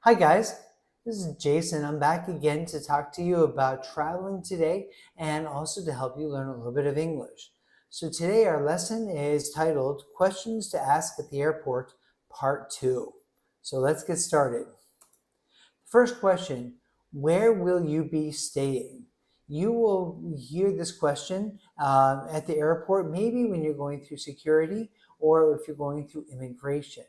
Hi guys, this is Jason. I'm back again to talk to you about traveling today and also to help you learn a little bit of English. So today our lesson is titled Questions to Ask at the Airport, Part 2. So let's get started. First question, where will you be staying? You will hear this question at the airport, maybe when you're going through security or if you're going through immigration.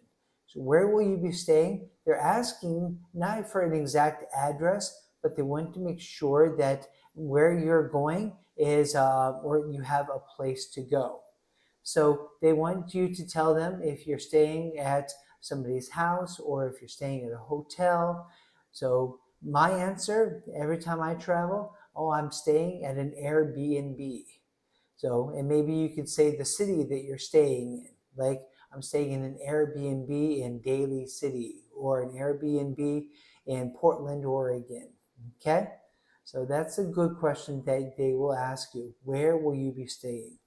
So where will you be staying? They're asking not for an exact address, but they want to make sure that where you're going is or you have a place to go. So they want you to tell them if you're staying at somebody's house or if you're staying at a hotel. So my answer every time I travel, oh, I'm staying at an Airbnb. So, and maybe you could say the city that you're staying in. Like I'm staying in an Airbnb in Daly City or an Airbnb in Portland, Oregon. Okay? So that's a good question that they will ask you. Where will you be staying?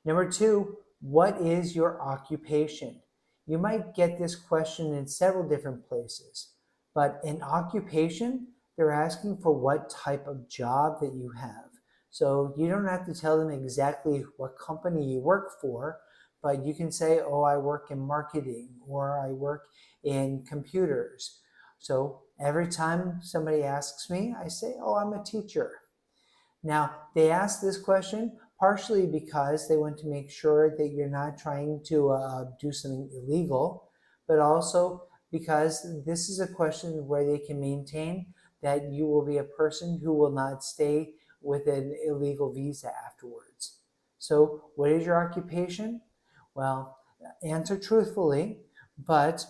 Number two, what is your occupation? You might get this question in several different places, but in occupation, they're asking for what type of job that you have. So you don't have to tell them exactly what company you work for, but you can say, oh, I work in marketing or I work in computers. So every time somebody asks me, I say, oh, I'm a teacher. Now, they ask this question partially because they want to make sure that you're not trying to do something illegal, but also because this is a question where they can maintain that you will be a person who will not stay with an illegal visa afterwards. So, what is your occupation? Well, answer truthfully, but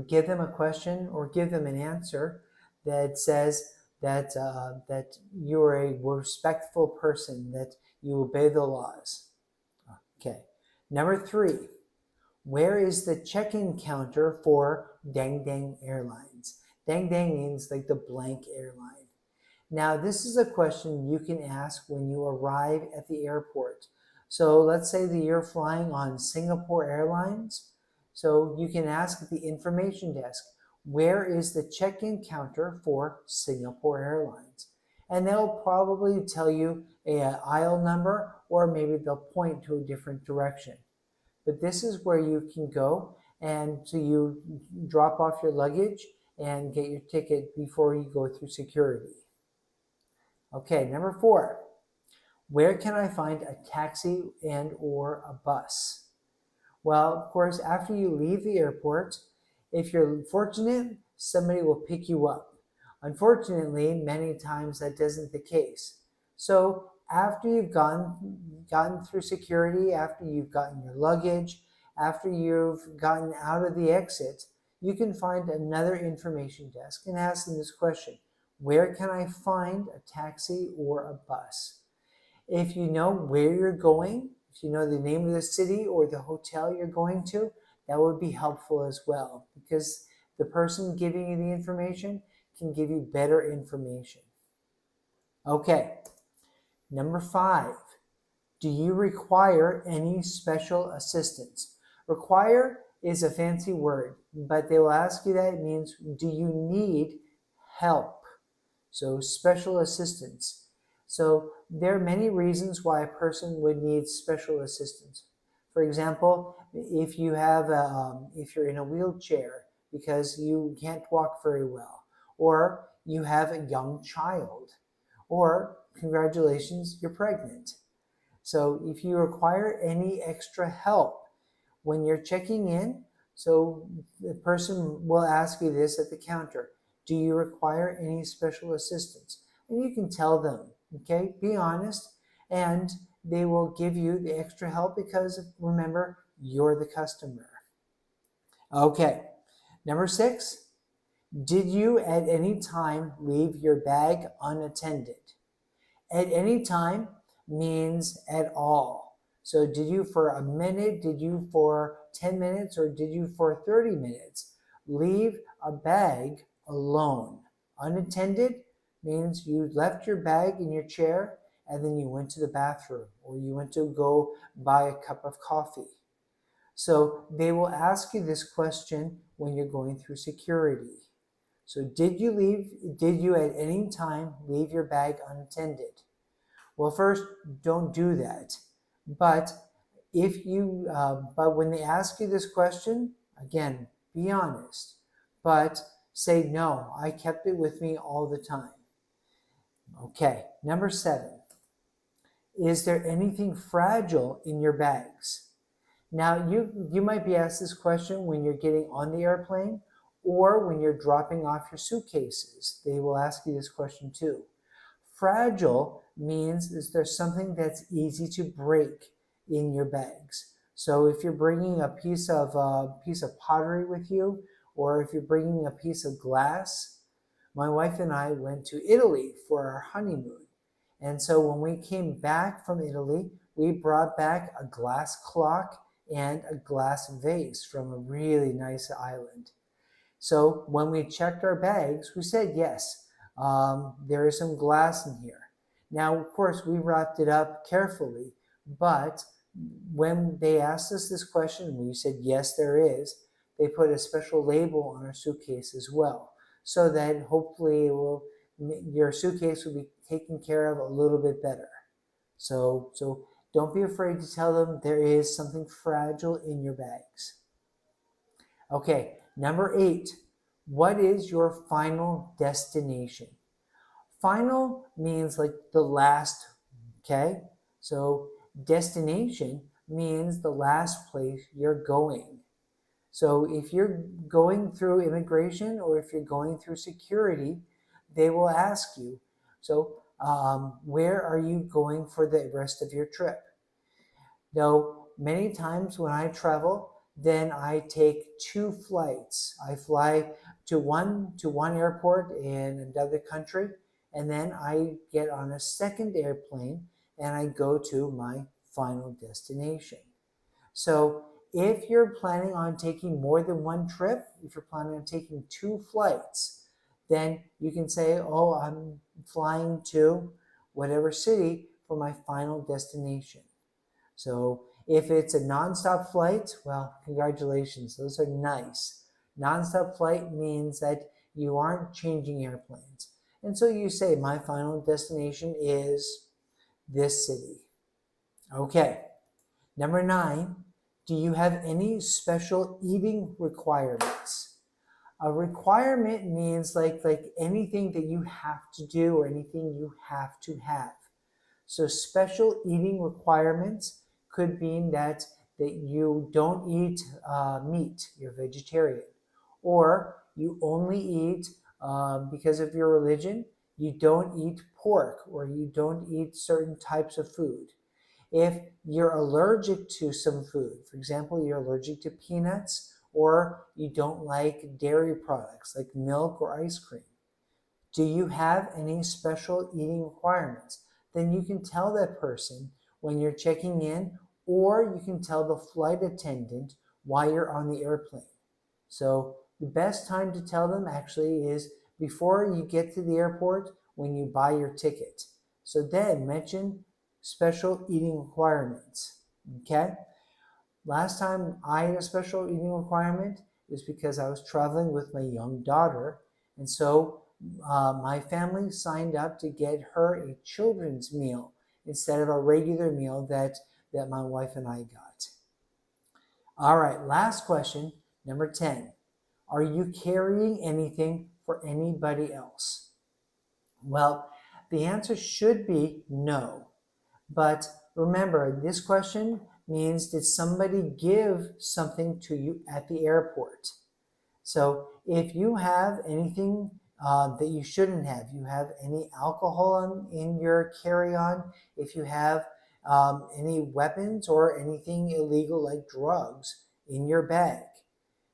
give them a question or give them an answer that says that you are a respectful person, that you obey the laws. Okay. Number three, where is the check-in counter for Dang Dang Airlines? Dang Dang means like the blank airline. Now, this is a question you can ask when you arrive at the airport. So let's say that you're flying on Singapore Airlines. So you can ask at the information desk, where is the check-in counter for Singapore Airlines? And they'll probably tell you an aisle number, or maybe they'll point to a different direction. But this is where you can go and so you drop off your luggage and get your ticket before you go through security. Okay, number four, where can I find a taxi and or a bus? Well, of course, after you leave the airport, if you're fortunate, somebody will pick you up. Unfortunately, many times that isn't the case. So after you've gotten through security, after you've gotten your luggage, after you've gotten out of the exit, you can find another information desk and ask them this question: where can I find a taxi or a bus? If you know where you're going, if you know the name of the city or the hotel you're going to, that would be helpful as well, because the person giving you the information can give you better information. Okay, number five, do you require any special assistance? Require is a fancy word, but they will ask you that. It means, do you need help? So special assistance. So there are many reasons why a person would need special assistance. For example, if you're in a wheelchair because you can't walk very well, or you have a young child, or congratulations, you're pregnant. So if you require any extra help when you're checking in, so the person will ask you this at the counter: do you require any special assistance? And you can tell them, okay, be honest, and they will give you the extra help because remember, you're the customer. Okay, number six, did you at any time leave your bag unattended? At any time means at all. So did you for a minute, did you for 10 minutes, or did you for 30 minutes leave a bag alone? Unattended means you left your bag in your chair and then you went to the bathroom or you went to go buy a cup of coffee. So they will ask you this question when you're going through security. So did you at any time leave your bag unattended? Well, first, don't do that. But but when they ask you this question, again, be honest. But say, no, I kept it with me all the time. Okay, number 7. Is there anything fragile in your bags? Now, you might be asked this question when you're getting on the airplane or when you're dropping off your suitcases. They will ask you this question too. Fragile means is there something that's easy to break in your bags. So if you're bringing a piece of pottery with you, or if you're bringing a piece of glass, my wife and I went to Italy for our honeymoon. And so when we came back from Italy, we brought back a glass clock and a glass vase from a really nice island. So when we checked our bags, we said, yes, there is some glass in here. Now, of course, we wrapped it up carefully, but when they asked us this question, we said, yes, there is, they put a special label on our suitcase as well, so that hopefully your suitcase will be taken care of a little bit better. So don't be afraid to tell them there is something fragile in your bags. Okay, number 8. What is your final destination? Final means like the last, okay? So destination means the last place you're going. So if you're going through immigration or if you're going through security, they will ask you, so where are you going for the rest of your trip? Now, many times when I travel, then I take 2 flights. I fly to one airport in another country, and then I get on a second airplane and I go to my final destination. So if you're planning on taking more than one trip, if you're planning on taking 2 flights, then you can say, oh, I'm flying to whatever city for my final destination. So if it's a nonstop flight, well, congratulations, those are nice. Nonstop flight means that you aren't changing airplanes. And so you say, my final destination is this city. Okay, number 9, do you have any special eating requirements? A requirement means like anything that you have to do or anything you have to have. So special eating requirements could mean that you don't eat meat, you're vegetarian, or you only eat, because of your religion, you don't eat pork or you don't eat certain types of food. If you're allergic to some food, for example, you're allergic to peanuts, or you don't like dairy products like milk or ice cream, do you have any special eating requirements? Then you can tell that person when you're checking in, or you can tell the flight attendant while you're on the airplane. So the best time to tell them actually is before you get to the airport when you buy your ticket. So then mention special eating requirements, okay? Last time I had a special eating requirement is because I was traveling with my young daughter, and so my family signed up to get her a children's meal instead of a regular meal that my wife and I got. All right, last question, number 10. Are you carrying anything for anybody else? Well, the answer should be no. But remember, this question means did somebody give something to you at the airport? So if you have anything that you shouldn't have, you have any alcohol in your carry-on, if you have any weapons or anything illegal like drugs in your bag.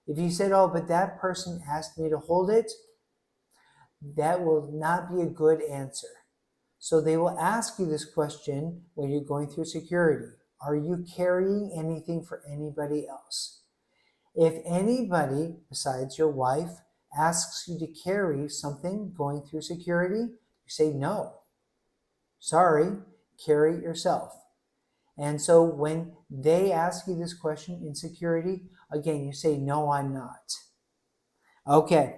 If you said, oh, but that person asked me to hold it, that will not be a good answer. So they will ask you this question when you're going through security. Are you carrying anything for anybody else? If anybody besides your wife asks you to carry something going through security, you say no. Sorry, carry it yourself. And so when they ask you this question, insecurity, again, you say, no, I'm not. Okay,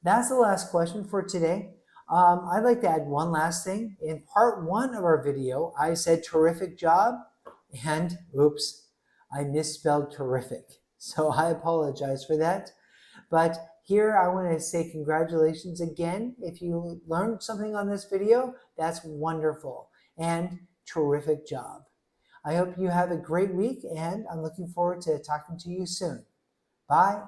that's the last question for today. I'd like to add one last thing. In part 1 of our video, I said terrific job, and oops, I misspelled terrific. So I apologize for that. But here I want to say congratulations again. If you learned something on this video, that's wonderful, and terrific job. I hope you have a great week, and I'm looking forward to talking to you soon. Bye.